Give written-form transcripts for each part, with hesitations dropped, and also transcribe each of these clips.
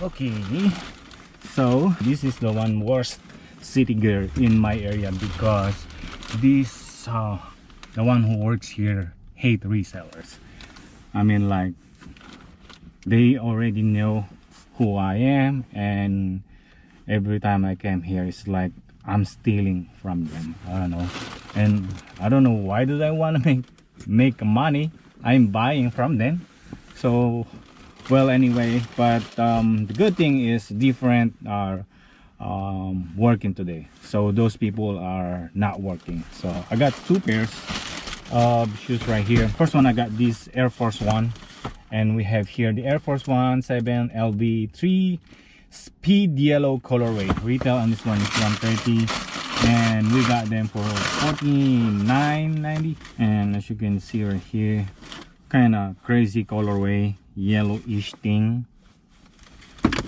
Okay, so this is the one worst city gear in my area because this the one who works here hate resellers. I mean, like, they already know who I am, and every time I came here it's like I'm stealing from them. I don't know, and I don't know why do they want to make money. I'm buying from them. So well, anyway, but the good thing is different are working today, so those people are not working. So I got two pairs of shoes right here. First one, I got this Air Force One, and we have here the Air Force One 7 LV3 speed yellow colorway. Retail on this one is $130, and we got them for $49.90. And as you can see right here, kind of crazy colorway, yellowish thing.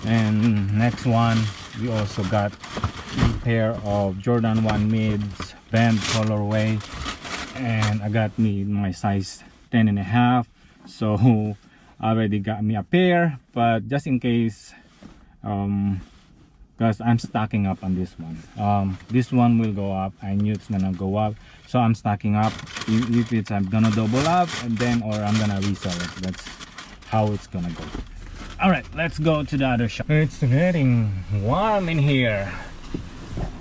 And next one, we also got a pair of Jordan 1 mids band colorway, and I got me my size 10.5, so already got me a pair, but just in case, because I'm stocking up on this one. This one will go up. I knew it's gonna go up, so I'm stocking up. If it's, I'm gonna double up, and then, or I'm gonna resell it. That's how it's gonna go. All right, let's go to the other shop. It's getting warm in here.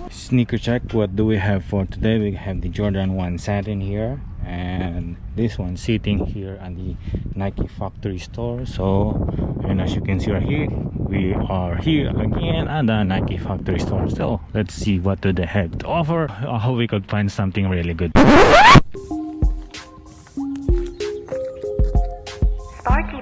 Sneaker check. What do we have for today? We have the Jordan 1 satin here, and this one sitting here at the Nike factory store. So, and as you can see right here, we are here again at the Nike factory store. So let's see what do they have to offer. I hope we could find something really good. Sparky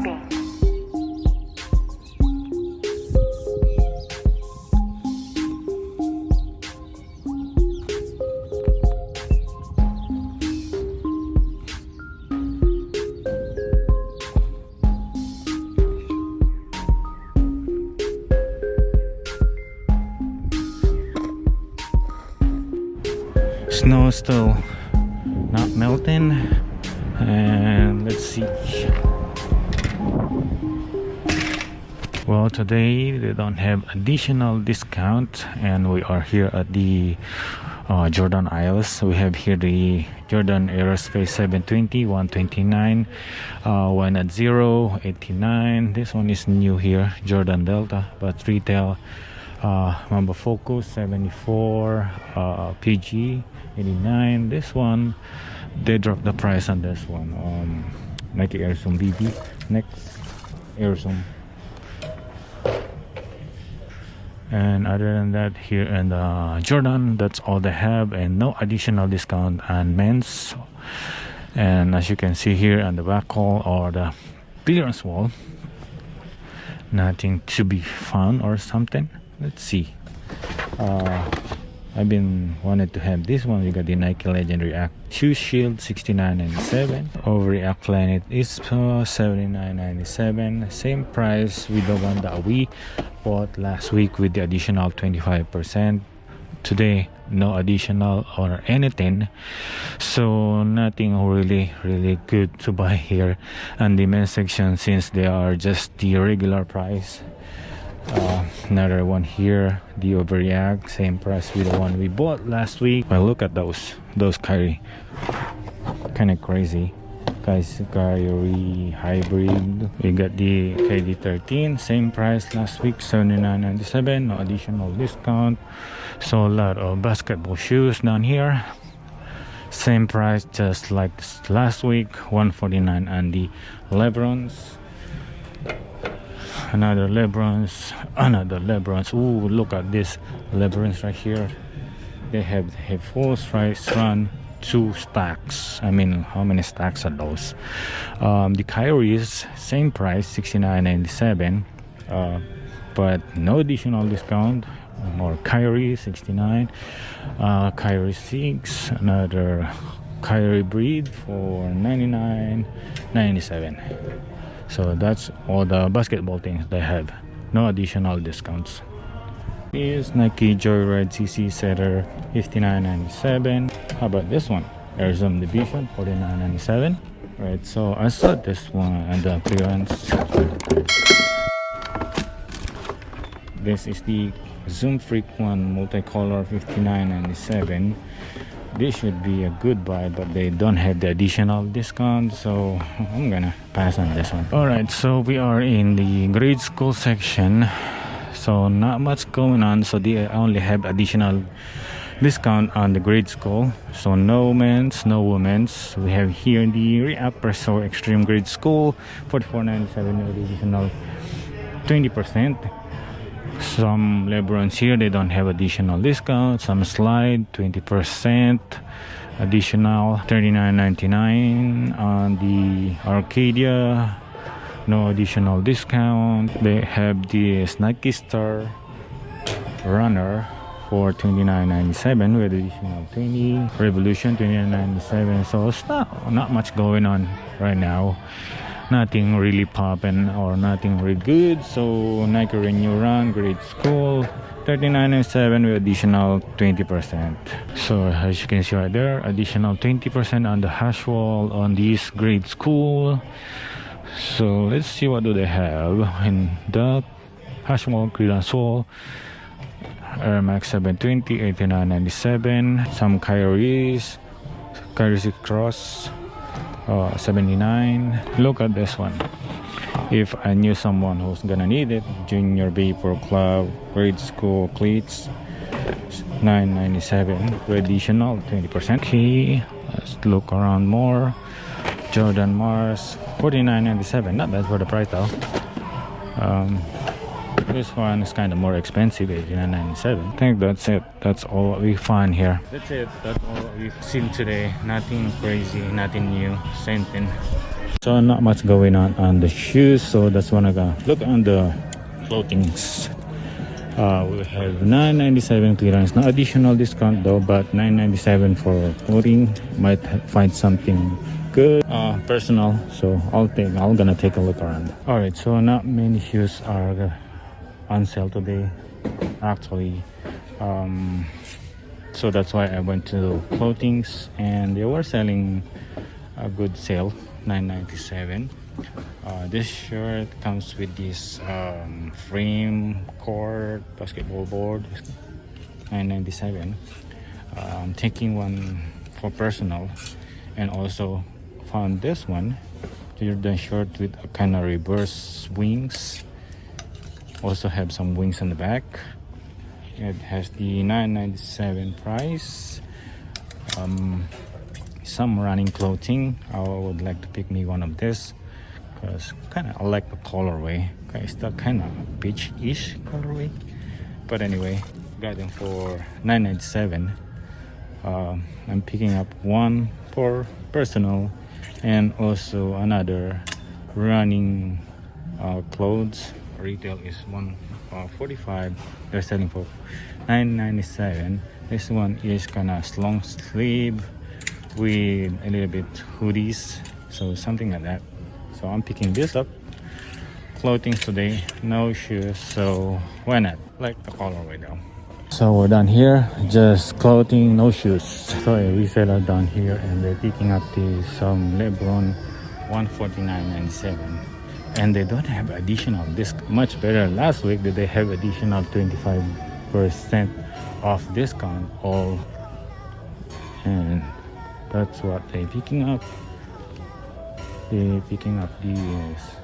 Snow still not melting, and let's see. Well, today they don't have additional discount, and we are here at the Jordan aisles. We have here the Jordan Aerospace 720 $129, one at 0 $89. This one is new here, Jordan Delta, but retail Mamba Focus 74, PG 89. This one, they dropped the price on this one. Nike Air Zoom BB. Next, Air Zoom. And other than that, here in the Jordan, that's all they have, and no additional discount on men's. And as you can see here on the back wall or the clearance wall, nothing to be found or something. Let's see. I've been wanted to have this one. We got the Nike Legend React 2 Shield $69.97. Overreact Planet is $79.97. Same price with the one that we bought last week with the additional 25%. Today, no additional or anything, so nothing really good to buy here. And the men's section, since they are just the regular price. Another one here, the Overreact, same price with the one we bought last week. Well, look at those Kyrie, kind of crazy. Guys, Kyrie hybrid. We got the KD13, same price last week, $79.97, no additional discount. So a lot of basketball shoes down here, same price just like last week, $149. And the Lebrons, another Lebrons. Ooh, look at this Lebrons right here. They have full price run, 2 stacks. I mean, how many stacks are those? The Kyrie's same price, $69.97, but no additional discount. More Kyrie, $69. Kyrie 6, another Kyrie breed for $99.97. So that's all the basketball things they have. No additional discounts. Is Nike Joyride CC Setter $59.97. How about this one? Air Zoom Division $49.97. Right, so I saw this one and the clearance. This is the Zoom Freak one, multicolor, $59.97. This should be a good buy, but they don't have the additional discount, so I'm gonna pass on this one. Alright, so we are in the grade school section, so not much going on. So they only have additional discount on the grade school, so no men's, no women's. We have here the Reupper So Extreme Grade School, $44.97 with additional 20%. Some Lebrons here, they don't have additional discount. Some Slide 20% additional, $39.99. On the Arcadia, no additional discount. They have the Nike Star Runner for $29.97 with additional 20. Revolution $29.97. So it's not much going on right now. Nothing really popping or nothing really good. So Nike Renew Run Grade School $39.97 with additional 20%. So as you can see right there, additional 20% on the hash wall on this grade school. So let's see what do they have in the hash wall. Grade Soul Air Max 720 $89.97. Some Kyrie Cross 79. Look at this one. If I knew someone who's gonna need it, Junior Vapor Club grade school cleats $9.97 with additional 20%. Okay, let's look around more. Jordan Mars $49.97. Not bad for the price though. This one is kind of more expensive, $89.97. I think that's it. That's all we find here. That's it. That's all we've seen today. Nothing crazy, nothing new, same thing. So not much going on the shoes. So that's when I go look on the clothings. We have $9.97 clearance. No additional discount though, but $9.97 for clothing. Might find something good, personal. So I'm gonna take a look around. All right. So not many shoes are on sale today actually, so that's why I went to clothings and they were selling a good sale, $9.97. This shirt comes with this frame court basketball board, $9.97. I'm taking one for personal, and also found this one, Jordan shirt with a kind of reverse wings. Also have some wings on the back. It has the $9.97 price. Some running clothing. I would like to pick me one of this because I like the colorway. It's the kind of peach-ish colorway. But anyway, got them for $9.97. I'm picking up one for personal and also another running clothes. Retail is $145. They're selling for $9.97. This one is kind of long sleeve with a little bit hoodies, so something like that. So I'm picking this up. Clothing today, no shoes, so why not? Like the colorway though. So we're done here, just clothing, no shoes. So a reseller down here, and they're picking up some Lebron $149.97. And they don't have additional discount. Much better last week that they have additional 25% off discount all, and that's what they're picking up. They're picking up these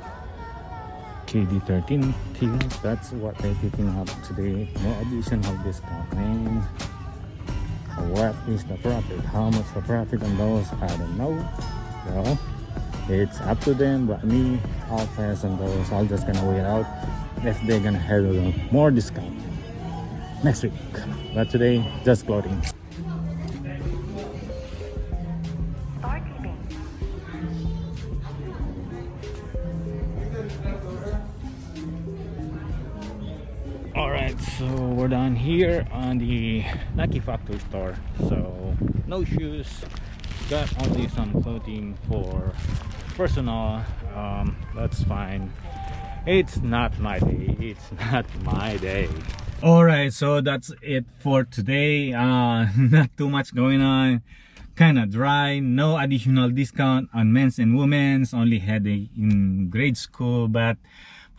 KD13 teams. That's what they're picking up today. No additional discount. And what is the profit? How much the profit on those? I don't know. Well, it's up to them, but me, I'll pass on those. I'm just gonna wait out if they're gonna have more discount next week. But today, just clothing. Alright, so we're done here on the Nike factory store. So no shoes, got only some clothing for personal. That's fine. It's not my day. It's not my day. Alright, so that's it for today. Not too much going on. Kind of dry. No additional discount on men's and women's. Only had in grade school, but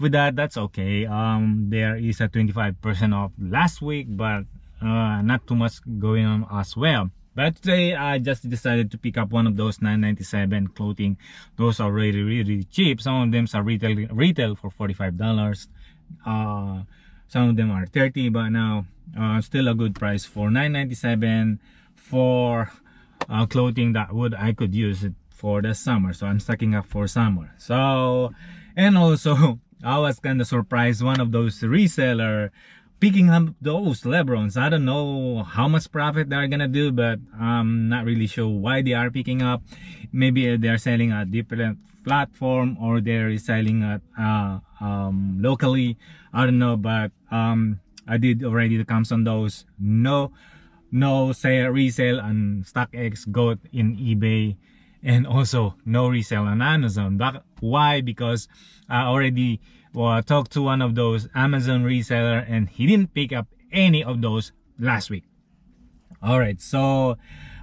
with that, that's okay. There is a 25% off last week, but not too much going on as well. But today I just decided to pick up one of those $9.97 clothing. Those are really cheap. Some of them are retail for $45. Some of them are $30, but now still a good price for $9.97 for clothing that I could use it for the summer. So I'm stocking up for summer. So, and also I was kind of surprised, one of those reseller picking up those Lebrons. I don't know how much profit they're gonna do, but I'm not really sure why they are picking up. Maybe they're selling at different platform, or they're selling at locally. I don't know, but I did already the comps on those. No sale resale on StockX, GOAT in eBay, and also no resale on Amazon. But why? Because I already talked to one of those Amazon reseller, and he didn't pick up any of those last week. All right, so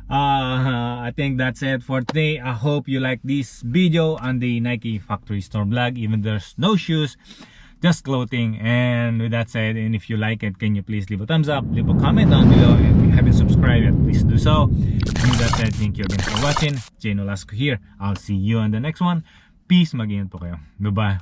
I think that's it for today. I hope you like this video on the Nike factory store blog. Even there's no shoes, just clothing. And with that said, and if you like it, can you please leave a thumbs up, leave a comment down below, and if you haven't subscribed yet, please do so. And with that said, thank you again for watching. Nolasco here. I'll see you on the next one. Peace. Mag-ingat po kayo. Bye bye.